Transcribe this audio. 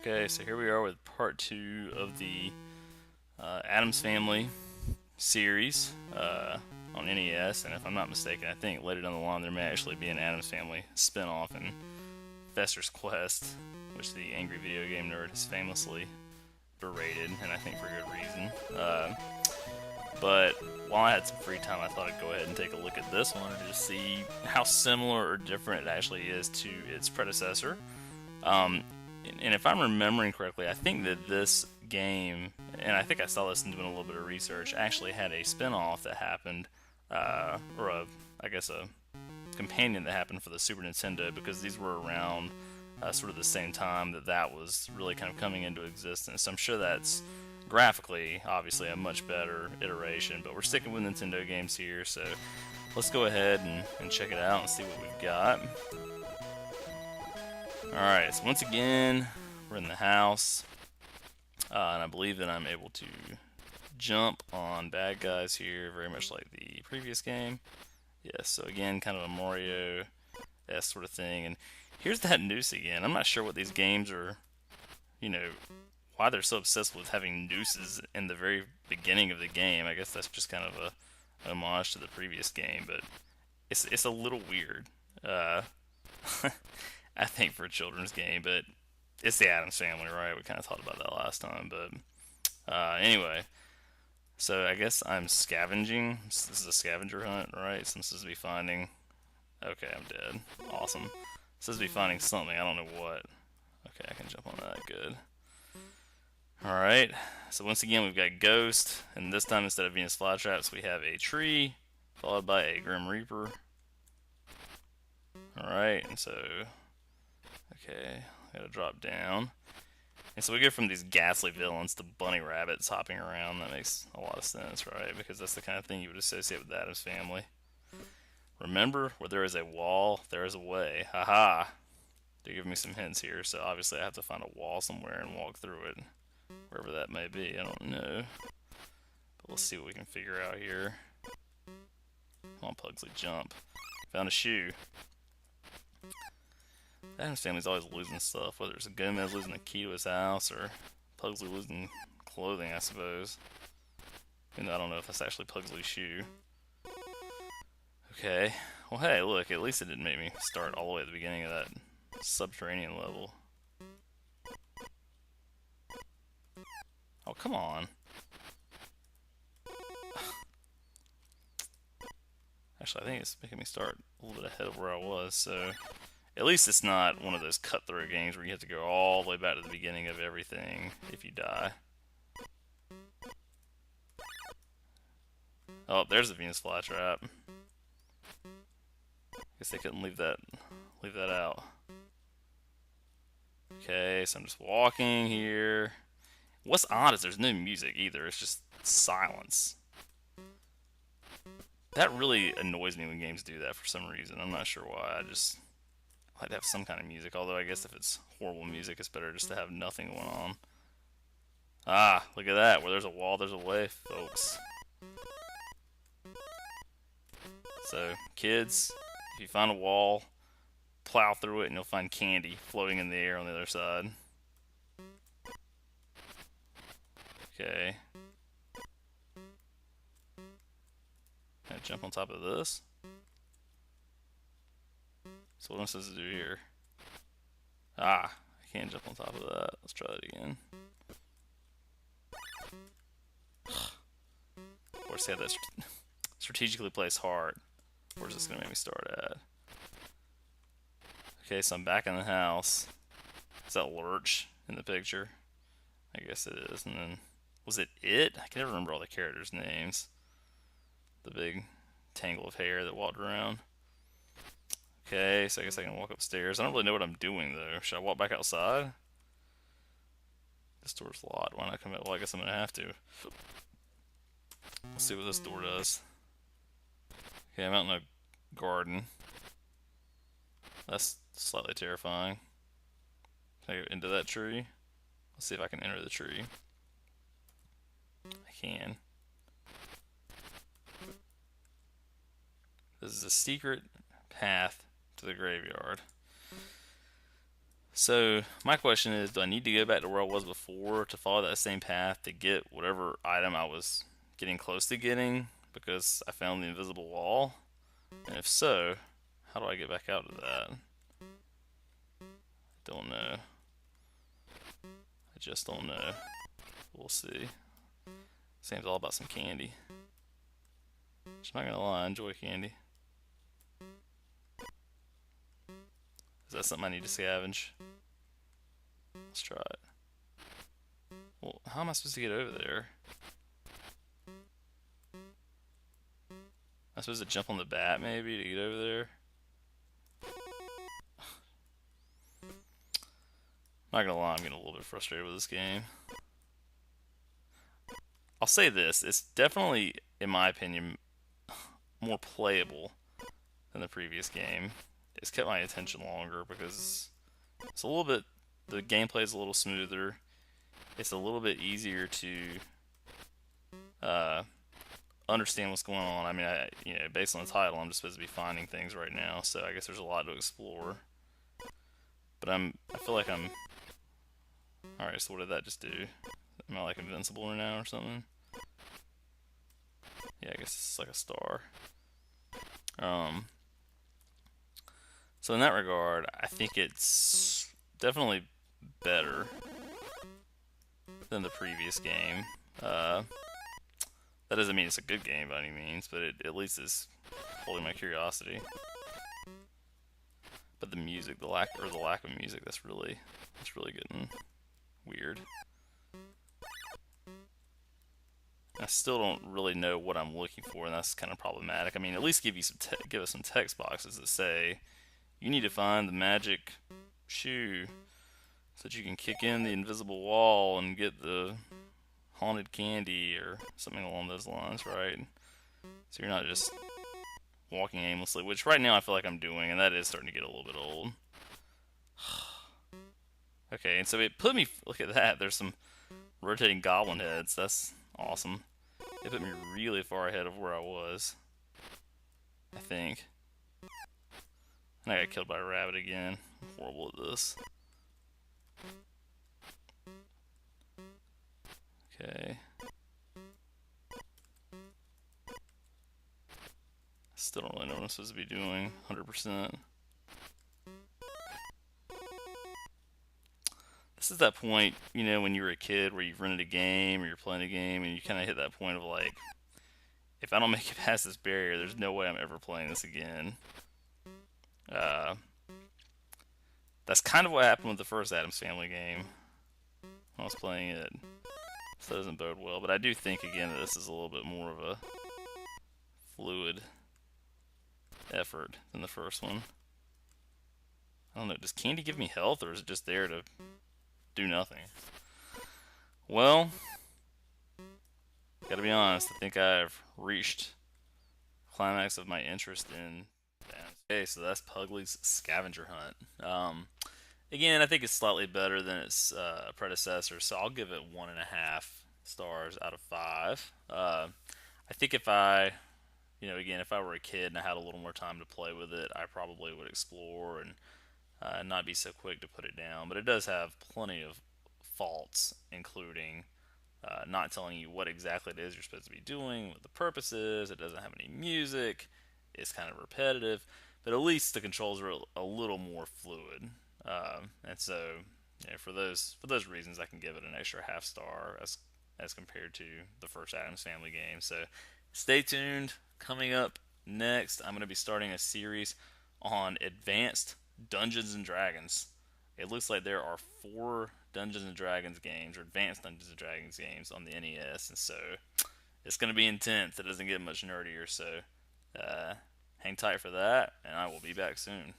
Okay, so here we are with part two of the Addams Family series on NES, and if I'm not mistaken, I think later down the line there may actually be an Addams Family spin-off in Fester's Quest, which the angry video game nerd has famously berated, and I think for good reason. But while I had some free time, I thought I'd go ahead and take a look at this one and just see how similar or different it actually is to its predecessor. Um, and if I'm remembering correctly, I think that this game, and I think I saw this in doing a little bit of research, actually had a spin-off that happened, or I guess a companion that happened for the Super Nintendo, because these were around sort of the same time that was really kind of coming into existence. So I'm sure that's graphically, obviously, a much better iteration, but we're sticking with Nintendo games here, so let's go ahead and check it out and see what we've got. Alright, so once again, we're in the house, and I believe that I'm able to jump on bad guys here, very much like the previous game. Yes, so again, kind of a Mario-esque sort of thing, and here's that noose again. I'm not sure what these games are, why they're so obsessed with having nooses in the very beginning of the game. I guess that's just kind of a homage to the previous game, but it's a little weird. I think for a children's game, but it's the Addams Family, right? We kind of talked about that last time, but anyway. So I guess I'm scavenging. This is a scavenger hunt, right? Since this is be finding. Okay, I'm dead. Awesome. This is be finding something. I don't know what. Okay, I can jump on that. Good. All right. So once again, we've got Ghost, and this time instead of Venus flytraps, we have a tree followed by a Grim Reaper. All right, and so okay, I gotta drop down. And so we go from these ghastly villains to bunny rabbits hopping around. That makes a lot of sense, right? Because that's the kind of thing you would associate with the Addams Family. Remember, where there is a wall, there is a way. Haha! They give me some hints here, so obviously I have to find a wall somewhere and walk through it. Wherever that may be, I don't know. But let's see what we can figure out here. Come on, Pugsley, jump. Found a shoe. The Addams Family's always losing stuff, whether it's Gomez losing the key to his house or Pugsley losing clothing, I suppose. Even though I don't know if that's actually Pugsley's shoe. Okay. Well, hey, look, at least it didn't make me start all the way at the beginning of that subterranean level. Oh, come on. Actually, I think it's making me start a little bit ahead of where I was, so at least it's not one of those cutthroat games where you have to go all the way back to the beginning of everything if you die. Oh, there's the Venus flytrap. Guess they couldn't leave that out. Okay, so I'm just walking here. What's odd is there's no music either. It's just silence. That really annoys me when games do that for some reason. I'm not sure why. I just like to have some kind of music. Although I guess if it's horrible music, it's better just to have nothing going on. Ah, look at that. Where there's a wall, there's a way, folks. So, kids, if you find a wall, plow through it and you'll find candy floating in the air on the other side. Okay. Can I jump on top of this? So what am I supposed to do here? Ah, I can't jump on top of that. Let's try that again. Of course, yeah, that's strategically placed hard. Where's this gonna make me start at? Okay, so I'm back in the house. Is that Lurch in the picture? I guess it is. And then, was it? I can never remember all the characters' names. The big tangle of hair that walked around. Okay, so I guess I can walk upstairs. I don't really know what I'm doing, though. Should I walk back outside? This door's locked. Why not come out? Well, I guess I'm going to have to. Let's see what this door does. Okay, I'm out in a garden. That's slightly terrifying. Can I go into that tree? Let's see if I can enter the tree. I can. This is a secret path to the graveyard. So my question is, do I need to go back to where I was before to follow that same path to get whatever item I was getting close to getting because I found the invisible wall? And if so, how do I get back out of that? Don't know. I just don't know. We'll see. Seems all about some candy. Just not gonna lie, I enjoy candy. Is that something I need to scavenge? Let's try it. Well, how am I supposed to get over there? I'm supposed to jump on the bat maybe to get over there? Not gonna lie, I'm getting a little bit frustrated with this game. I'll say this, it's definitely, in my opinion, more playable than the previous game. It's kept my attention longer because it's a little bit, the gameplay is a little smoother. It's a little bit easier to uh, understand what's going on. I mean, based on the title, I'm just supposed to be finding things right now, so I guess there's a lot to explore. But I feel like I'm. All right, so what did that just do? Am I like invincible now or something? Yeah, I guess it's like a star. Um, so in that regard, I think it's definitely better than the previous game. That doesn't mean it's a good game by any means, but it at least is holding my curiosity. But the music, the lack of music, that's really getting weird. I still don't really know what I'm looking for, and that's kind of problematic. I mean, at least give us some text boxes that say you need to find the magic shoe so that you can kick in the invisible wall and get the haunted candy or something along those lines, right? So you're not just walking aimlessly, which right now I feel like I'm doing, and that is starting to get a little bit old. Okay, and so it put me, look at that, there's some rotating goblin heads, that's awesome. It put me really far ahead of where I was, I think. And I got killed by a rabbit again. I'm horrible at this. Okay. Still don't really know what I'm supposed to be doing 100%. This is that point, when you were a kid where you've rented a game or you're playing a game and you kind of hit that point of like, if I don't make it past this barrier, there's no way I'm ever playing this again. That's kind of what happened with the first Addams Family game. When I was playing it. So that doesn't bode well, but I do think again that this is a little bit more of a fluid effort than the first one. I don't know, does candy give me health or is it just there to do nothing? Well, gotta be honest, I think I've reached climax of my interest in Addams. Okay, so that's Pugsley's Scavenger Hunt. Again, I think it's slightly better than its predecessor, so I'll give it 1.5 stars out of 5. I think if I, again, if I were a kid and I had a little more time to play with it, I probably would explore and not be so quick to put it down. But it does have plenty of faults, including not telling you what exactly it is you're supposed to be doing, what the purpose is. It doesn't have any music. It's kind of repetitive, but at least the controls are a little more fluid. And so, for those reasons, I can give it an extra half star as compared to the first Addams Family game. So, stay tuned. Coming up next, I'm going to be starting a series on advanced Dungeons and Dragons. It looks like there are 4 Dungeons and Dragons games, or advanced Dungeons and Dragons games on the NES, and so it's going to be intense. It doesn't get much nerdier, so hang tight for that, and I will be back soon.